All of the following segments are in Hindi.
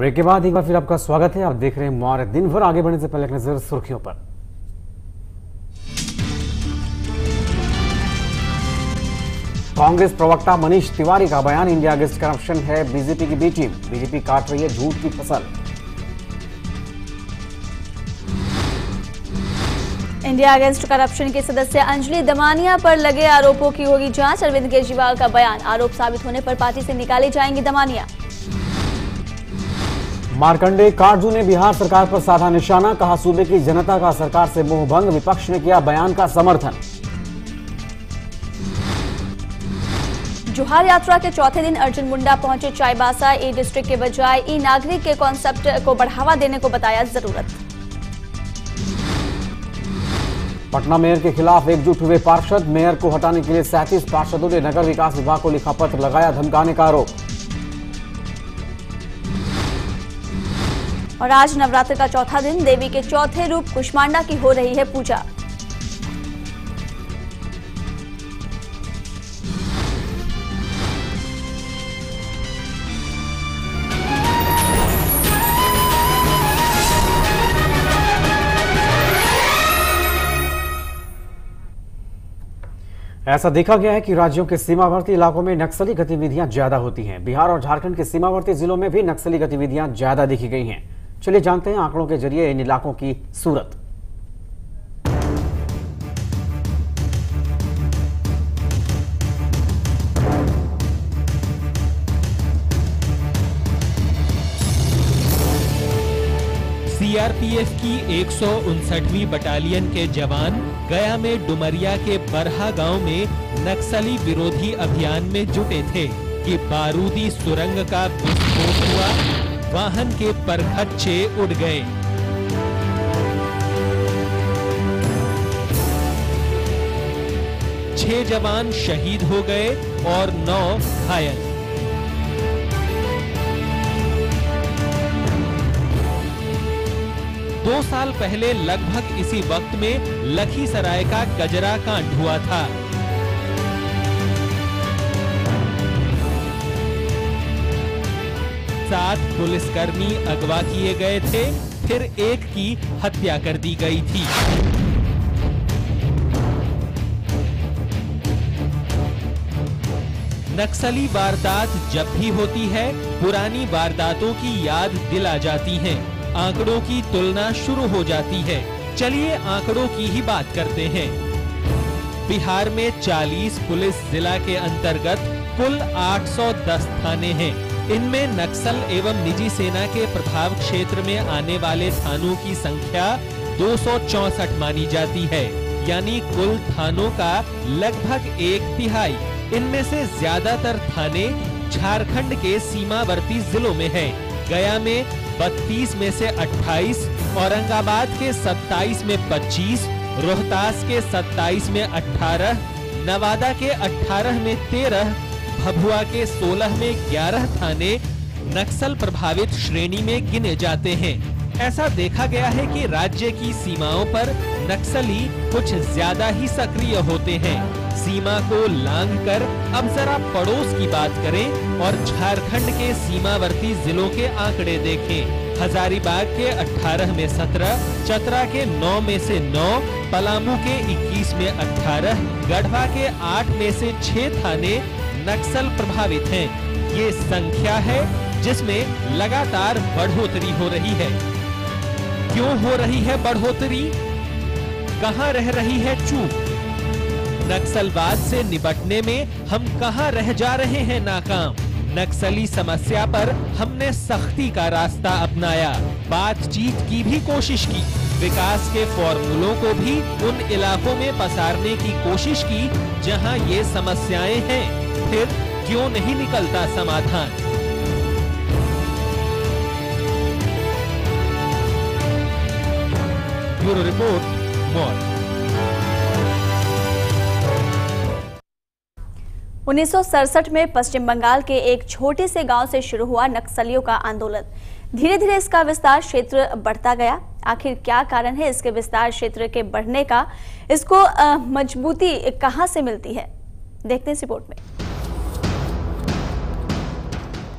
ब्रेक के बाद एक बार फिर आपका स्वागत है। आप देख रहे हैं मौर्य। दिन भर आगे बढ़ने से पहले एक नजर सुर्खियों पर। कांग्रेस प्रवक्ता मनीष तिवारी का बयान, इंडिया अगेंस्ट करप्शन है बीजेपी की बी टीम, बीजेपी काट रही है झूठ की फसल। इंडिया अगेंस्ट करप्शन के सदस्य अंजलि दमानिया पर लगे आरोपों की होगी जांच, अरविंद केजरीवाल का बयान, आरोप साबित होने पर पार्टी से निकाली जाएंगी दमानिया। मार्कंडेय काटजू ने बिहार सरकार पर साधा निशाना, कहा सूबे की जनता का सरकार से मोहभंग, विपक्ष ने किया बयान का समर्थन। जोहार यात्रा के चौथे दिन अर्जुन मुंडा पहुंचे चाईबासा, ई डिस्ट्रिक्ट के बजाय ई नागरिक के कॉन्सेप्ट को बढ़ावा देने को बताया जरूरत। पटना मेयर के खिलाफ एकजुट हुए पार्षद, मेयर को हटाने के लिए 37 पार्षदों ने नगर विकास विभाग को लिखा पत्र, लगाया धमकाने का आरोप। और आज नवरात्र का चौथा दिन, देवी के चौथे रूप कुष्मांडा की हो रही है पूजा। ऐसा देखा गया है कि राज्यों के सीमावर्ती इलाकों में नक्सली गतिविधियां ज्यादा होती हैं। बिहार और झारखंड के सीमावर्ती जिलों में भी नक्सली गतिविधियां ज्यादा देखी गई हैं। चलिए जानते हैं आंकड़ों के जरिए इन इलाकों की सूरत। सीआरपीएफ की 159वीं बटालियन के जवान गया में डुमरिया के बरहा गांव में नक्सली विरोधी अभियान में जुटे थे कि बारूदी सुरंग का विस्फोट हुआ, वाहन के परखच्चे उड़ गए। छह जवान शहीद हो गए और 9 घायल। दो साल पहले लगभग इसी वक्त में लखीसराय का गजरा कांड हुआ था। सात पुलिसकर्मी अगवा किए गए थे, फिर एक की हत्या कर दी गई थी। नक्सली वारदात जब भी होती है, पुरानी वारदातों की याद दिला जाती है, आंकड़ों की तुलना शुरू हो जाती है। चलिए आंकड़ों की ही बात करते हैं। बिहार में 40 पुलिस जिला के अंतर्गत कुल 810 थाने हैं। इनमें नक्सल एवं निजी सेना के प्रभाव क्षेत्र में आने वाले थानों की संख्या 264 मानी जाती है, यानी कुल थानों का लगभग 1/3। इनमें से ज्यादातर थाने झारखंड के सीमावर्ती जिलों में हैं। गया में 32 में से 28, औरंगाबाद के 27 में 25, रोहतास के 27 में 18, नवादा के 18 में 13, भभुआ के 16 में 11 थाने नक्सल प्रभावित श्रेणी में गिने जाते हैं। ऐसा देखा गया है कि राज्य की सीमाओं पर नक्सली कुछ ज्यादा ही सक्रिय होते हैं। सीमा को लांघकर अब जरा पड़ोस की बात करें और झारखंड के सीमावर्ती जिलों के आंकड़े देखें। हजारीबाग के 18 में 17, चतरा के 9 में से 9, पलामू के 21 में 18, गढ़वा के 8 में से 6 थाने नक्सल प्रभावित हैं। ये संख्या है जिसमें लगातार बढ़ोतरी हो रही है। क्यों हो रही है बढ़ोतरी? कहां रह रही है चूक? नक्सलवाद से निपटने में हम कहां रह जा रहे हैं नाकाम? नक्सली समस्या पर हमने सख्ती का रास्ता अपनाया, बातचीत की भी कोशिश की, विकास के फॉर्मूलों को भी उन इलाकों में पसारने की कोशिश की जहां ये समस्याएं हैं। फिर क्यों नहीं निकलता समाधान? Bureau report, Maurya. 1967 में पश्चिम बंगाल के एक छोटे से गांव से शुरू हुआ नक्सलियों का आंदोलन। धीरे धीरे इसका विस्तार क्षेत्र बढ़ता गया। आखिर क्या कारण है इसके विस्तार क्षेत्र के बढ़ने का? इसको मजबूती कहां से मिलती है? देखते हैं इस रिपोर्ट में।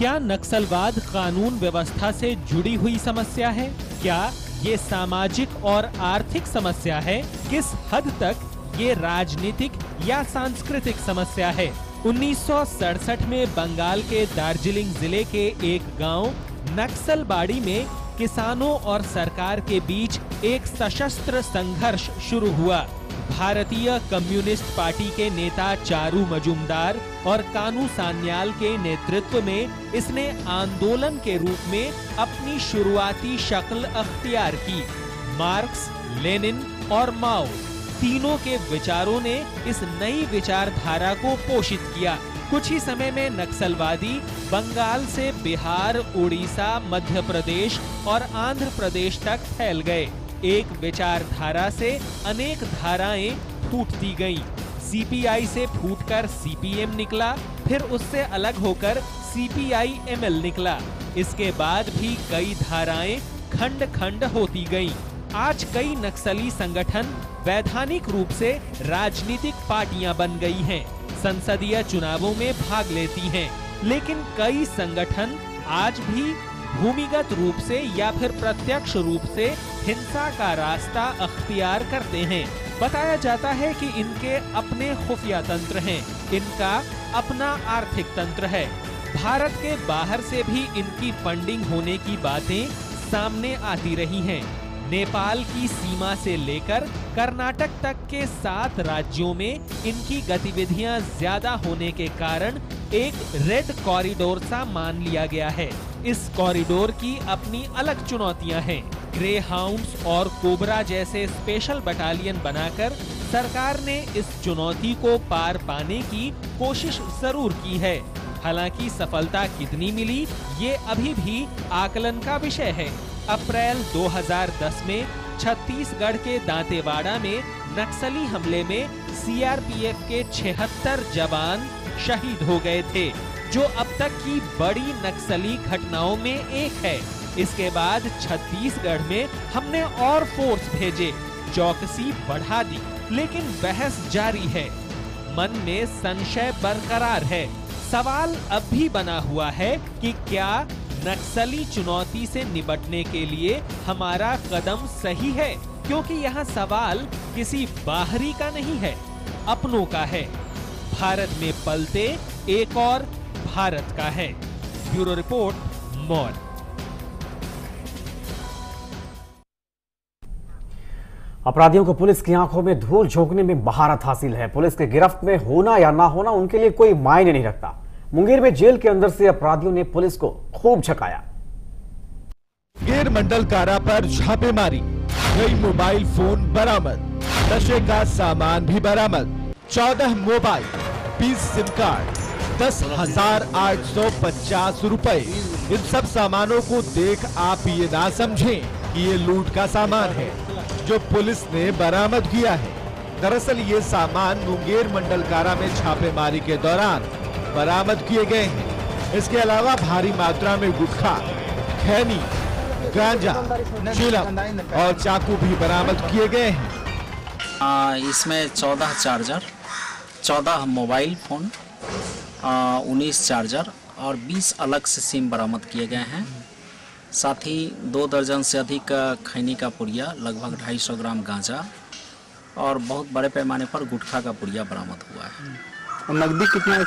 क्या नक्सलवाद कानून व्यवस्था से जुड़ी हुई समस्या है? क्या ये सामाजिक और आर्थिक समस्या है? किस हद तक ये राजनीतिक या सांस्कृतिक समस्या है? 1967 में बंगाल के दार्जिलिंग जिले के एक गांव नक्सलबाड़ी में किसानों और सरकार के बीच एक सशस्त्र संघर्ष शुरू हुआ। भारतीय कम्युनिस्ट पार्टी के नेता चारू मजूमदार और कानू सान्याल के नेतृत्व में इसने आंदोलन के रूप में अपनी शुरुआती शक्ल अख्तियार की। मार्क्स, लेनिन और माओ तीनों के विचारों ने इस नई विचारधारा को पोषित किया। कुछ ही समय में नक्सलवादी बंगाल से बिहार, उड़ीसा, मध्य प्रदेश और आंध्र प्रदेश तक फैल गए। एक विचारधारा से अनेक धाराएं फूटती गईं। सीपीआई से फूटकर सीपीएम निकला, फिर उससे अलग होकर सीपीआई-एमएल निकला। इसके बाद भी कई धाराएं खंड खंड होती गईं। आज कई नक्सली संगठन वैधानिक रूप से राजनीतिक पार्टियां बन गई हैं, संसदीय चुनावों में भाग लेती हैं, लेकिन कई संगठन आज भी भूमिगत रूप से या फिर प्रत्यक्ष रूप से हिंसा का रास्ता अख्तियार करते हैं। बताया जाता है कि इनके अपने खुफिया तंत्र हैं, इनका अपना आर्थिक तंत्र है। भारत के बाहर से भी इनकी फंडिंग होने की बातें सामने आती रही हैं। नेपाल की सीमा से लेकर कर्नाटक तक के 7 राज्यों में इनकी गतिविधियां ज्यादा होने के कारण एक रेड कॉरिडोर सा मान लिया गया है। इस कॉरिडोर की अपनी अलग चुनौतियां हैं। ग्रे हाउंड्स और कोबरा जैसे स्पेशल बटालियन बनाकर सरकार ने इस चुनौती को पार पाने की कोशिश जरूर की है। हालांकि सफलता कितनी मिली ये अभी भी आकलन का विषय है। अप्रैल 2010 में छत्तीसगढ़ के दांतेवाड़ा में नक्सली हमले में सीआरपीएफ के 76 जवान शहीद हो गए थे, जो अब तक की बड़ी नक्सली घटनाओं में एक है। इसके बाद छत्तीसगढ़ में हमने और फोर्स भेजे, चौकसी बढ़ा दी, लेकिन बहस जारी है। मन में संशय बरकरार है। सवाल अब भी बना हुआ है कि क्या नक्सली चुनौती से निपटने के लिए हमारा कदम सही है, क्योंकि यहाँ सवाल किसी बाहरी का नहीं है, अपनों का है। भारत में पलते एक और भारत का है। ब्यूरो रिपोर्ट, मौन। अपराधियों को पुलिस की आंखों में धूल झोंकने में महारत हासिल है। पुलिस के गिरफ्त में होना या ना होना उनके लिए कोई मायने नहीं रखता। मुंगेर में जेल के अंदर से अपराधियों ने पुलिस को खूब झकाया। मुंगेर मंडल कारा पर छापेमारी, कई मोबाइल फोन बरामद, नशे का सामान भी बरामद, 14 मोबाइल, 20 सिम कार्ड, 10,850 रुपए। इन सब सामानों को देख आप ये ना समझें कि ये लूट का सामान है जो पुलिस ने बरामद किया है। दरअसल ये सामान मुंगेर मंडल कारा में छापेमारी के दौरान बरामद किए गए हैं। इसके अलावा भारी मात्रा में गुटखा, खैनी, गांजा, चिलम और चाकू भी बरामद किए गए हैं। इसमें 14 चार्जर, 14 मोबाइल फोन, 19 चार्जर और 20 अलग से सिम बरामद किए गए हैं। साथ ही 2 दर्जन से अधिक खैनी का पुड़िया, लगभग 250 ग्राम गांजा और बहुत बड़े पैमाने पर गुटखा का पुड़िया बरामद हुआ है। और नकदी कितना है?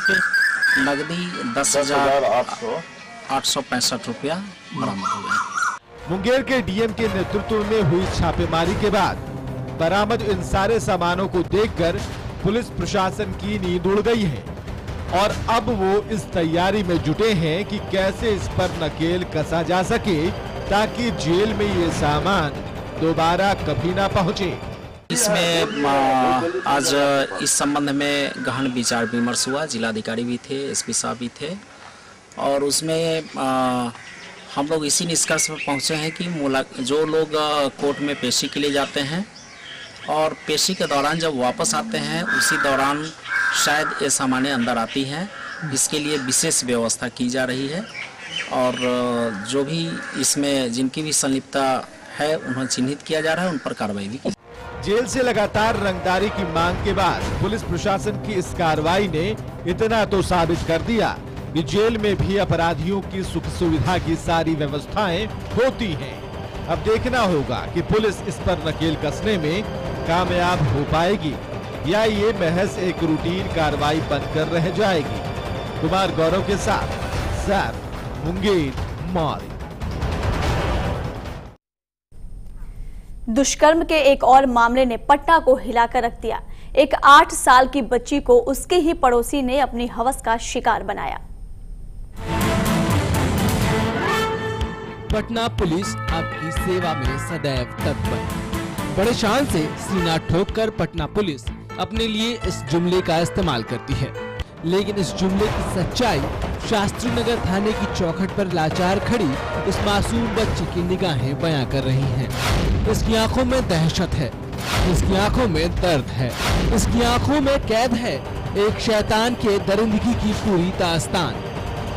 नकदी 10,865 रुपया बरामद हुआ है। मुंगेर के डीएम के नेतृत्व में हुई छापेमारी के बाद बरामद इन सारे सामानों को देखकर पुलिस प्रशासन की नींद उड़ गई है और अब वो इस तैयारी में जुटे हैं कि कैसे इस पर नकेल कसा जा सके ताकि जेल में ये सामान दोबारा कभी ना पहुंचे। इसमें आज इस संबंध में गहन विचार विमर्श हुआ। जिलाधिकारी भी थे, एसपी साहब भी थे और उसमें हम लोग इसी निष्कर्ष पर पहुंचे हैं कि जो लोग कोर्ट में पेशी के लिए जाते हैं और पेशी के दौरान जब वापस आते हैं उसी दौरान शायद ये सामानें अंदर आती हैं। इसके लिए विशेष व्यवस्था की जा रही है और जो भी इसमें जिनकी भी संलिप्तता है उन्हें चिन्हित किया जा रहा है, उन पर कार्रवाई भी की। जेल से लगातार रंगदारी की मांग के बाद पुलिस प्रशासन की इस कार्रवाई ने इतना तो साबित कर दिया कि जेल में भी अपराधियों की सुख सुविधा की सारी व्यवस्थाएं होती हैं। अब देखना होगा कि पुलिस इस पर नकेल कसने में कामयाब हो पाएगी या ये महज एक रूटीन कार्रवाई बनकर रह जाएगी। कुमार गौरव के साथ सैफ, मुंगेर, मॉल। दुष्कर्म के एक और मामले ने पटना को हिलाकर रख दिया। एक 8 साल की बच्ची को उसके ही पड़ोसी ने अपनी हवस का शिकार बनाया। पटना पुलिस आपकी सेवा में सदैव तत्पर। बड़े शान से सीना ठोककर पटना पुलिस अपने लिए इस जुमले का इस्तेमाल करती है, लेकिन इस जुमले की सच्चाई शास्त्री नगर थाने की चौखट पर लाचार खड़ी इस मासूम बच्ची की निगाहें बयां कर रही हैं। इसकी आंखों में दहशत है, इसकी आंखों में दर्द है, इसकी आंखों में कैद है एक शैतान के दरिंदगी की पूरी दास्तान।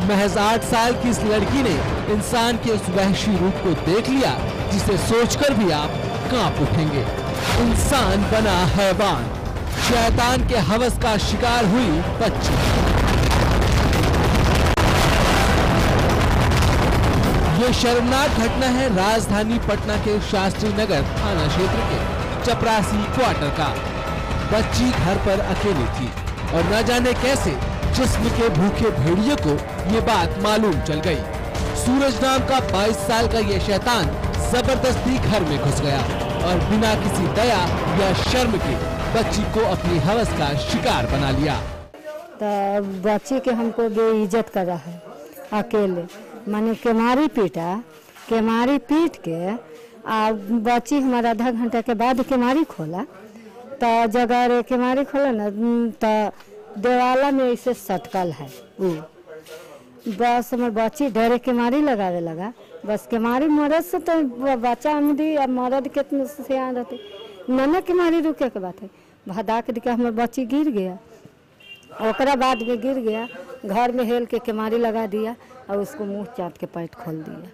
महज 8 साल की इस लड़की ने इंसान के उस वहशी रूप को देख लिया जिसे सोचकर भी आप कांप उठेंगे। इंसान बना हैवान, शैतान के हवस का शिकार हुई बच्ची। ये शर्मनाक घटना है राजधानी पटना के शास्त्री नगर थाना क्षेत्र के चपरासी क्वार्टर का। बच्ची घर पर अकेली थी और न जाने कैसे जिस्म के भूखे भेड़िए को ये बात मालूम चल गई। सूरज नाम का 22 साल का ये शैतान जबरदस्ती घर में घुस गया और बिना किसी दया या शर्म के बच्ची को अपनी हवस का शिकार बना लिया। तो बच्ची के हमको बेइज्जत कर रहा है अकेले, माने केमारी पीटा, केमारी पीट के आ बच्ची हमारा आधा घंटा के बाद केमारी खोला, तो जगह केमारी खोला ना तो देवाला में ऐसे सटकल है। बस हमारे बच्ची डरे केमारी लगावे लगा। बस केमारी मरद से तो बच्चा आमदी अब मरद कितने से आ रहते नना केमारी रुके के बात है। भदा के दिखा हमारे बच्ची गिर गया, ओकरा बाद में गिर गया, घर में हेल के केमारी लगा दिया और उसको मुंह चाट के पेट खोल दिया।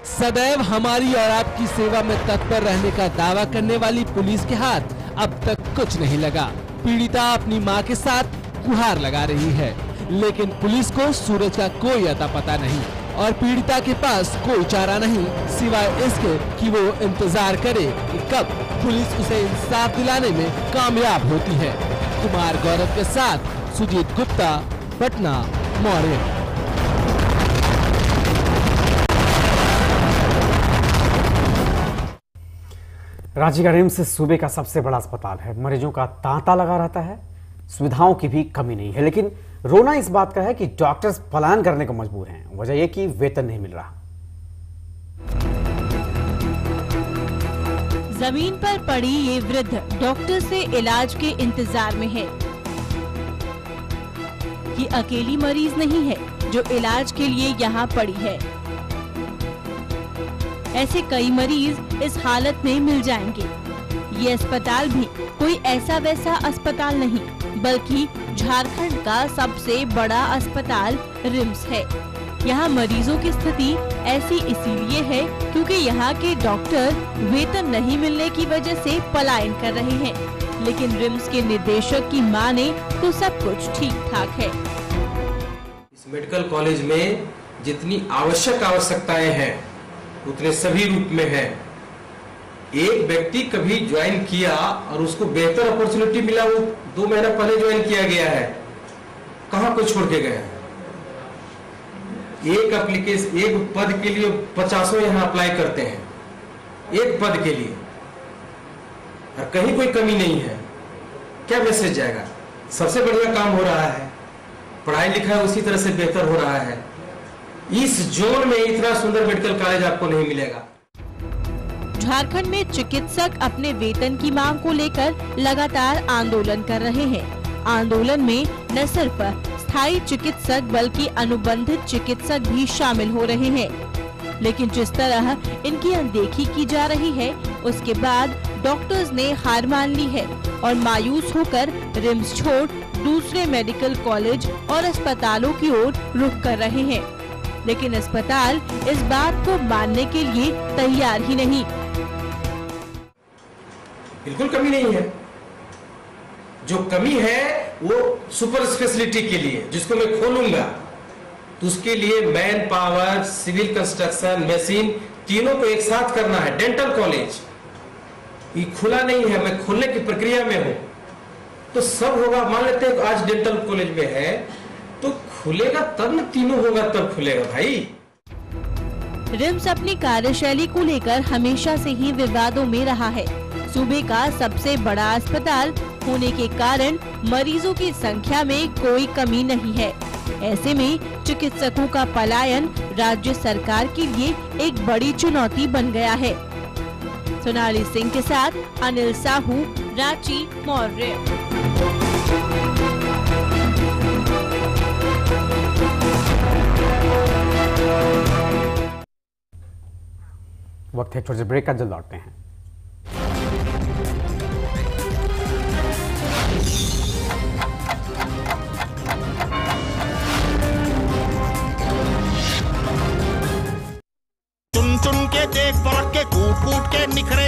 सदैव हमारी और आपकी सेवा में तत्पर रहने का दावा करने वाली पुलिस के हाथ अब तक कुछ नहीं लगा। पीड़िता अपनी मां के साथ गुहार लगा रही है, लेकिन पुलिस को सूरज का कोई अता पता नहीं और पीड़िता के पास कोई चारा नहीं सिवाय इसके कि वो इंतजार करे कि कब पुलिस उसे इंसाफ दिलाने में कामयाब होती है। कुमार गौरव के साथ सुजीत गुप्ता, पटना, मॉर्निंग। रांची का रिम्स सूबे का सबसे बड़ा अस्पताल है। मरीजों का तांता लगा रहता है, सुविधाओं की भी कमी नहीं है, लेकिन रोना इस बात का है कि डॉक्टर्स पलायन करने को मजबूर हैं। वजह यह कि वेतन नहीं मिल रहा। जमीन पर पड़ी ये वृद्ध डॉक्टर से इलाज के इंतजार में है। ये अकेली मरीज नहीं है जो इलाज के लिए यहाँ पड़ी है। ऐसे कई मरीज इस हालत में मिल जाएंगे। ये अस्पताल भी कोई ऐसा वैसा अस्पताल नहीं, बल्कि झारखंड का सबसे बड़ा अस्पताल रिम्स है। यहाँ मरीजों की स्थिति ऐसी इसीलिए है क्योंकि यहाँ के डॉक्टर वेतन नहीं मिलने की वजह से पलायन कर रहे हैं। लेकिन रिम्स के निदेशक की माने तो सब कुछ ठीक ठाक है। इस मेडिकल कॉलेज में जितनी आवश्यकताएं हैं उतने सभी रूप में है। एक व्यक्ति कभी ज्वाइन किया और उसको बेहतर अपॉर्चुनिटी मिला, वो 2 महीना पहले ज्वाइन किया गया है, कहां कोई छोड़ के गया है। एक एप्लीकेशन, एक पद के लिए 50 यहाँ अप्लाई करते हैं, एक पद के लिए, और कहीं कोई कमी नहीं है। क्या मैसेज जाएगा? सबसे बढ़िया काम हो रहा है, पढ़ाई लिखाई उसी तरह से बेहतर हो रहा है। इस जोन में इतना सुंदर मेडिकल कॉलेज आपको नहीं मिलेगा। झारखंड में चिकित्सक अपने वेतन की मांग को लेकर लगातार आंदोलन कर रहे हैं। आंदोलन में न सिर्फ स्थायी चिकित्सक बल्कि अनुबंधित चिकित्सक भी शामिल हो रहे हैं। लेकिन जिस तरह इनकी अनदेखी की जा रही है, उसके बाद डॉक्टर्स ने हार मान ली है और मायूस होकर रिम्स छोड़ दूसरे मेडिकल कॉलेज और अस्पतालों की ओर रुख कर रहे हैं। लेकिन अस्पताल इस बात को मानने के लिए तैयार ही नहीं। बिल्कुल कमी नहीं है। जो कमी है वो सुपर स्पेशलिटी के लिए, जिसको मैं खोलूंगा, तो उसके लिए manpower, civil construction, machine, तीनों को एक साथ करना है। डेंटल कॉलेज ये खुला नहीं है, मैं खोलने की प्रक्रिया में हूं, तो सब होगा। मान लेते हैं आज डेंटल कॉलेज में है तो खुलेगा तब न, तीनों होगा तब खुलेगा भाई। रिम्स अपनी कार्यशैली को लेकर हमेशा से ही विवादों में रहा है। सूबे का सबसे बड़ा अस्पताल होने के कारण मरीजों की संख्या में कोई कमी नहीं है। ऐसे में चिकित्सकों का पलायन राज्य सरकार के लिए एक बड़ी चुनौती बन गया है। सोनाली सिंह के साथ अनिल साहू, रांची मौर्य। वक्त है छोटे से ब्रेक का, जल्द लौटते हैं। चुन चुन के देख परख के कूट कूट के निखरे